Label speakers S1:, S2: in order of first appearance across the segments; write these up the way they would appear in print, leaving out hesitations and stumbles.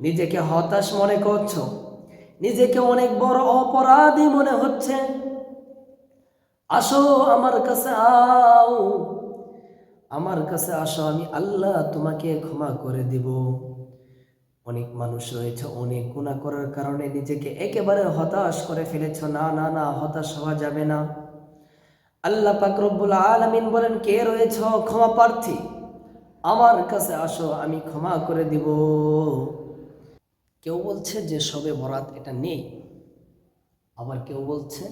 S1: নিজেকে হতাশ মনে করছো, নিজেকে অনেক বড় অপরাধী মনে হচ্ছে, আসো আমার কাছে আও, আমার কাছে আসো, আমি আল্লাহ তোমাকে ক্ষমা করে দিব। অনেক মানুষ রয়েছে অনেক গুনাহ করার কারণে নিজেকে একেবারে হতাশ করে ফেলেছ। না না না, হতাশ হওয়া যাবে না। আল্লাহ পাক রব্বুল আলামিন বলেন, কে রয়েছে ক্ষমা প্রার্থী, আমার কাছে আসো, আমি ক্ষমা করে দিব। কেউ বলছে যে শবে বরাত এটা নেই, আবার কেউ বলছে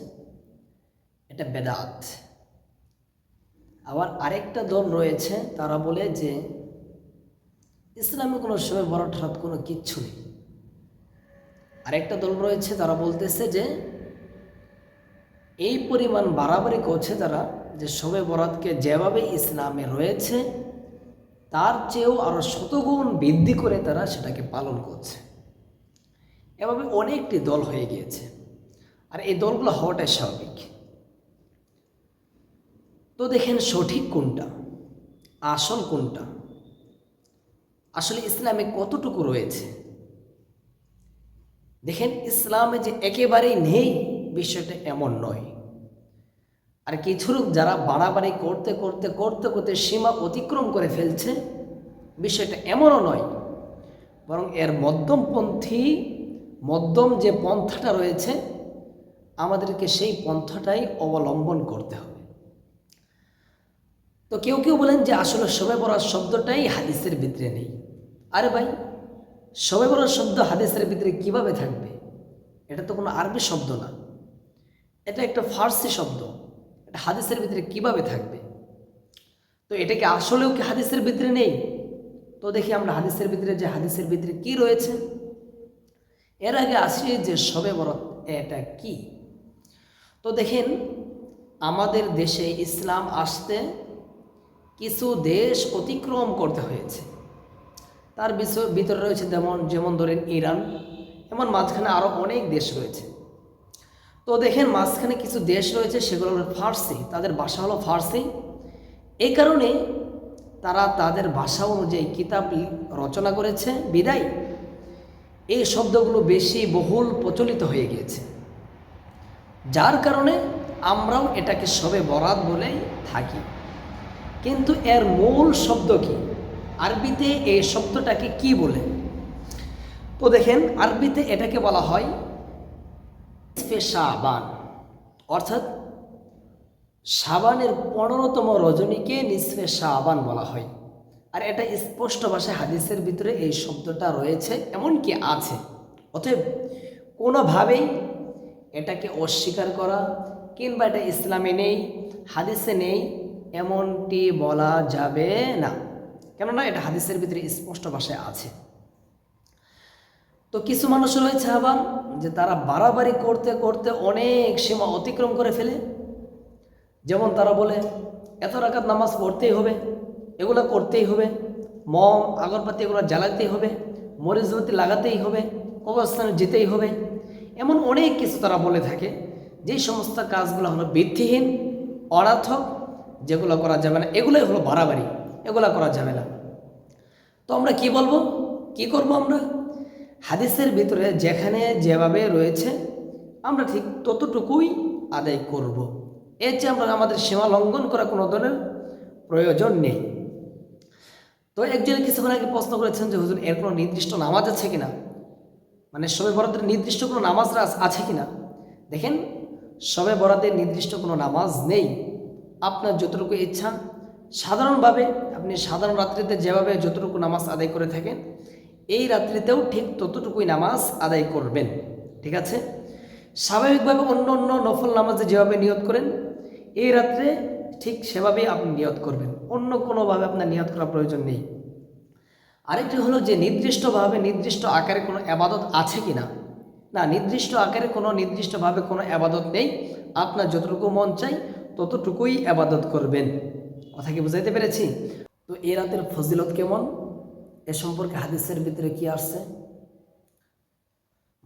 S1: এটা বেদাত। আবার আরেকটা দল রয়েছে, তারা বলে যে ইসলামে কোনো শবে বরাত ঠারাত কোনো কিচ্ছু নেই। আরেকটা দল রয়েছে, তারা বলতেছে যে এই পরিমাণ বাড়াবাড়ি করছে তারা, যে শবে বরাতকে যেভাবে ইসলামে রয়েছে তার চেয়েও আরও শতগুণ বৃদ্ধি করে তারা সেটাকে পালন করছে। এভাবে অনেকটি দল হয়ে গিয়েছে, আর এই দলগুলো হওয়াটাই স্বাভাবিক। তো দেখেন সঠিক কোনটা, আসল কোনটা, আসলে ইসলামে কতটুকু রয়েছে। দেখেন ইসলামে যে একেবারেই নেই বিষয়টা এমন নয়। আর কিছু লোক যারা বাড়াবাড়ি করতে করতে করতে করতে সীমা অতিক্রম করে ফেলছে, বিষয়টা এমনও নয়, বরং এর মধ্যম যে পন্থাটা রয়েছে আমাদেরকে সেই পন্থাটাই অবলম্বন করতে হবে। তো কেউ কেউ বলেন যে আসলে শবে বরাত শব্দটাই হাদিসের ভিতরে নেই। আরে ভাই, শবে বরাত শব্দ হাদিসের ভিতরে কিভাবে থাকবে? এটা তো কোনো আরবি শব্দ না, এটা একটা ফার্সি শব্দ, এটা হাদিসের ভিতরে কিভাবে থাকবে? তো এটা কি আসলেও কি হাদিসের ভিতরে নেই? তো দেখি আমরা হাদিসের ভিতরে, যে হাদিসের ভিতরে কি রয়েছে। এর আগে আসি যে শবে বরাত এটা কি। তো দেখেন আমাদের দেশে ইসলাম আসতে কিছু দেশ অতিক্রম করতে হয়েছে। তার ভিতরে রয়েছে যেমন ধরেন ইরান, এমন মাঝখানে আরও অনেক দেশ রয়েছে। তো দেখেন মাঝখানে কিছু দেশ রয়েছে, সেগুলো হলো ফার্সি, তাদের ভাষা হলো ফার্সি। এই কারণে তারা তাদের ভাষা অনুযায়ী কিতাব রচনা করেছে, বিদায় এই শব্দগুলো বেশি বহুল প্রচলিত হয়ে গিয়েছে, যার কারণে আমরাও এটাকে শবে বরাত বলেই থাকি। কিন্তু এর মূল শব্দ কি, আরবিতে এই শব্দটাকে কি বলে? তো দেখেন আরবিতে এটাকে বলা হয় নিসফে শাবান, অর্থাৎ শাবানের 15তম রজনীকে নিসফে শাবান বলা হয়। আর এটা স্পষ্ট ভাষায় হাদিসের ভিতরে এই শব্দটা রয়েছে, এমনকি আছে। অতএব কোনোভাবেই এটাকে অস্বীকার করা কিংবা এটা ইসলামে নেই, হাদিসে নেই, এমনটি বলা যাবে না, কেননা এটা হাদিসের ভিতরে স্পষ্ট ভাষায় আছে। তো কিছু মানুষ রয়েছে আবার, যে তারা বাড়াবাড়ি করতে করতে অনেক সীমা অতিক্রম করে ফেলে। যেমন তারা বলে এত রাকাত নামাজ পড়তেই হবে, এগুলো করতেই হবে, মম আগরবাতি এগুলো জ্বালাতেই হবে, মরিচবাতি লাগাতেই হবে, কবরস্থানে যেতেই হবে, এমন অনেক কিছু তারা বলে থাকে। যেই সমস্ত কাজগুলো হলো ভিত্তিহীন, অনার্থক, যেগুলো করা যাবে না, এগুলোই হলো বাড়াবাড়ি, এগুলো করা যাবে না। তো আমরা কি বলবো, কি করব? আমরা হাদিসের ভিতরে যেখানে যেভাবে রয়েছে আমরা ঠিক ততটুকুই আদায় করব। এর চেয়ে আমরা আমাদের সীমা লঙ্ঘন করা কোনো ধরনের প্রয়োজন নেই। তো একজন কিছুক্ষণ আগে প্রশ্ন করেছেন যে হুজুর এর কোনো নির্দিষ্ট নামাজ আছে কিনা, মানে শবে বরাতের নির্দিষ্ট কোনো নামাজ আছে কিনা। দেখেন শবে বরাতের নির্দিষ্ট কোনো নামাজ নেই। আপনার যতটুকু ইচ্ছা, সাধারণভাবে আপনি সাধারণ রাত্রিতে যেভাবে যতটুকু নামাজ আদায় করে থাকেন, এই রাত্রিতেও ঠিক ততটুকুই নামাজ আদায় করবেন, ঠিক আছে? স্বাভাবিকভাবে অন্য অন্য নফল নামাজে যেভাবে নিয়ত করেন, এই রাত্রে ঠিক সেভাবেই আপনি নিয়ত করবেন, অন্য কোনোভাবে আপনার নিয়ত করার প্রয়োজন নেই। আরেকটি হলো যে নির্দিষ্টভাবে নির্দিষ্ট আকারে কোনো আবাদত আছে কি না। না, নির্দিষ্ট আকারে নির্দিষ্টভাবে কোনো আবাদত নেই। আপনার যতটুকু মন চাই ততটুকুই আবাদত করবেন। কথা কি বুঝাইতে পেরেছি? তো এই রাতের ফজিলত কেমন, এ সম্পর্কে হাদিসের ভিতরে কি আসছে?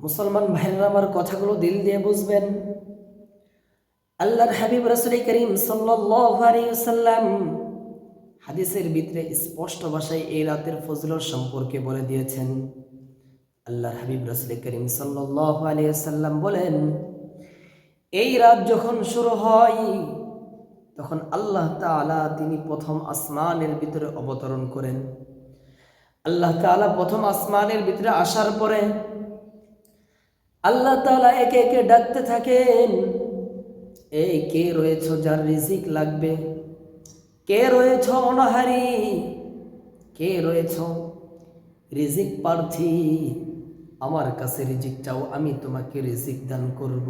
S1: মুসলমান ভাইরা আমার কথাগুলো দিল দিয়ে বুঝবেন। আল্লাহর হাবিব রাসূল করিম সাল্লাল্লাহু আলাইহি ওয়াসাল্লাম হাদিসের ভিতরে স্পষ্ট ভাষায় এই রাতের ফজিলত সম্পর্কে বলে দিয়েছেন। আল্লাহর হাবিব রাসূল করিম সাল্লাল্লাহু আলাইহি ওয়াসাল্লাম বলেন, এই রাত যখন শুরু হয় তখন আল্লাহ তাআলা তিনি প্রথম আসমানের ভিতরে অবতরণ করেন। আল্লাহ তাআলা প্রথম আসমানের ভিতরে আসার পরে আল্লাহ তাআলা একে একে ডাকতে থাকেন, এই কে রয়েছ যার রিজিক লাগবে, কে রয়েছ অনাহারী, কে রয়েছ রিজিক প্রার্থী, আমার কাছে রিজিক চাও, আমি তোমাকে রিজিক দান করব।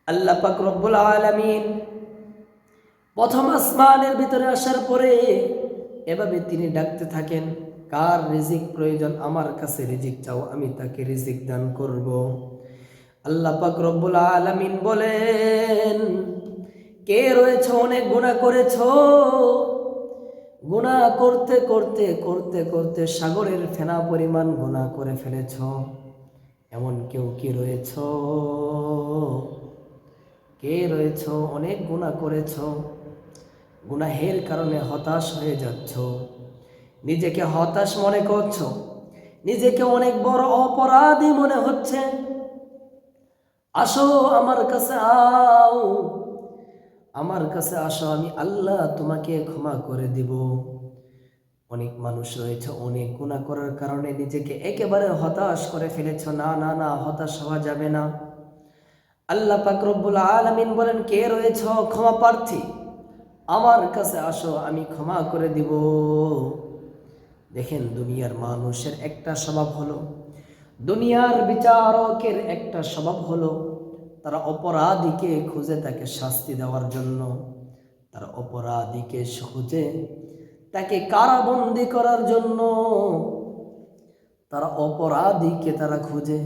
S1: আল্লাহ পাক রব্বুল আলামিন প্রথম আসমানের ভিতরে আসার পরে এভাবে তিনি ডাকতে থাকেন, কার রিজিক প্রয়োজন, আমার কাছে রিজিক চাও, আমি তাকে রিজিক দান করব। আল্লাহ পাক রব্বুল আলামিন বলেন, কে রয়েছে অনেক গুনাহ করেছ, গুনাহ করতে করতে করতে করতে সাগরের ফেনা পরিমাণ গুনাহ করে ফেলেছ, এমন কেউ কি রয়েছ? কে রয়েছ অনেক গুনাহ করেছ, গুনাহের কারণে হতাশ হয়ে যাচ্ছ, নিজেকে হতাশ মনে করছো, নিজেকে অনেক বড় অপরাধী মনে হচ্ছে, আসো আমার কাছে আও, আমার কাছে আসো, আমি আল্লাহ তোমাকে ক্ষমা করে দিব। অনেক মানুষ রয়েছে অনেক গুনাহ করার কারণে নিজেকে একেবারে হতাশ করে ফেলেছ, না না না, হতাশ হওয়া যাবে না। আল্লাহ পাক রব্বুল আলামিন বলেন, কে রয়েছ ক্ষমা প্রার্থী, আমার কাছে আসো, আমি ক্ষমা করে দিব। দেখেন, দুনিয়ার মানুষের একটা স্বভাব হলো, দুনিয়ার বিচারকের একটা স্বভাব হলো, তারা অপরাধীকে খুঁজে তাকে শাস্তি দেওয়ার জন্য, তারা অপরাধীকে খুঁজে তাকে কারাবন্দি করার জন্য, তারা অপরাধীকে তারা খুঁজে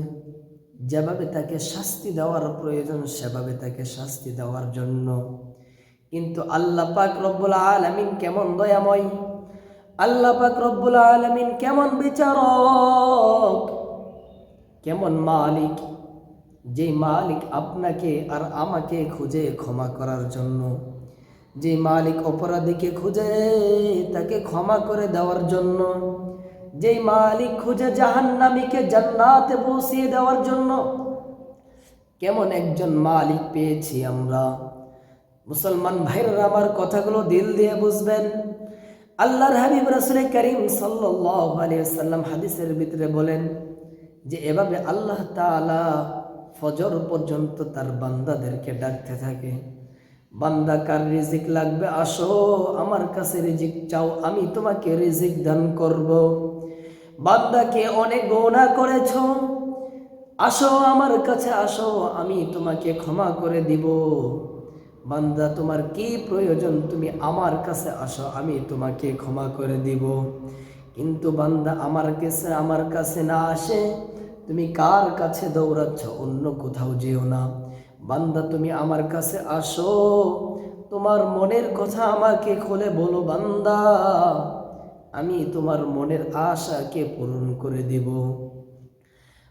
S1: যেভাবে তাকে শাস্তি দেওয়ার প্রয়োজন সেভাবে তাকে শাস্তি দেওয়ার জন্য। কিন্তু আল্লাহ পাক রব্বুল আলামিন কেমন দয়াময়, আল্লাহ পাক রব্বুল আলামিন কেমন বিচারক, কেমন মালিক, যে মালিক আপনাকে আর আমাকে খুঁজে ক্ষমা করার জন্য, যে মালিক অপরাধীকে খুঁজে তাকে ক্ষমা করে দেওয়ার জন্য, যে মালিক খুঁজে জাহান্নামীকে জান্নাতে পৌঁছিয়ে দেওয়ার জন্য, কেমন একজন মালিক পেয়েছি আমরা। মুসলমান ভাইরা আমার কথাগুলো দিল দিয়ে বুঝবেন। আল্লাহর হাবিব রাসূল করিম সাল্লাল্লাহু আলাইহি ওয়াসাল্লাম হাদিসের ভিতরে বলেন যে এভাবে আল্লাহ তাআলা ফজর পর্যন্ত তার বান্দাদেরকে ডাকতে থাকে, বান্দা কার রিজিক লাগবে, আসো আমার কাছে রিজিক চাও, আমি তোমাকে রিজিক দান করব। বান্দাকে অনেক গুনাহ করেছ, আসো আমার কাছে আসো, আমি তোমাকে ক্ষমা করে দিব। বান্দা তোমার কি প্রয়োজন, তুমি আমার কাছে আসো, আমি তোমাকে ক্ষমা করে দিব। কিন্তু বান্দা আমার কাছে না আসে, তুমি কার কাছে দৌড়াচ্ছ, অন্য কোথাও যেও না। বান্দা তুমি আমার কাছে আসো, তোমার মনের কথা আমাকে খুলে বলো বান্দা, আমি তোমার মনের আশাকে পূরণ করে দিব।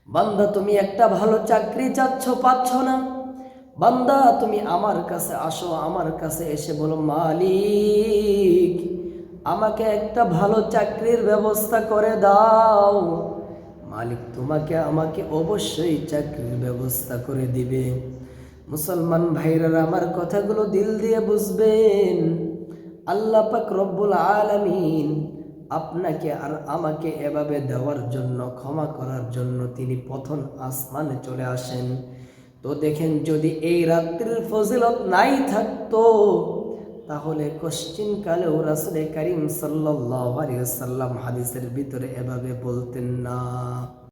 S1: বান্দা তুমি একটা ভালো চাকরি চাচ্ছ, পাচ্ছ না, বান্দা তুমি আমার কাছে আসো, আমার কাছে এসে বলো মালিক আমাকে একটা ভালো চাকরির ব্যবস্থা করে দাও। মালিক তোমাকে আমাকে অবশ্যই চাকরির ব্যবস্থা করে দিবে। মুসলমান ভাইরা আমার কথাগুলো দিল দিয়ে বুঝবেন। আল্লাহ পাক রব্বুল আলামিন আপনাকে আর আমাকে এভাবে দেওয়ার জন্য, ক্ষমা করার জন্য তিনি প্রথম আসমানে চলে আসেন। তো দেখেন, যদি এই রাত্রির ফজিলত নাই থাকতো তাহলে কোশ্চিন কালেও রাসূল করিম সাল্লাল্লাহু আলাইহি ওয়াসাল্লাম হাদিসের ভিতরে এভাবে বলতেন না।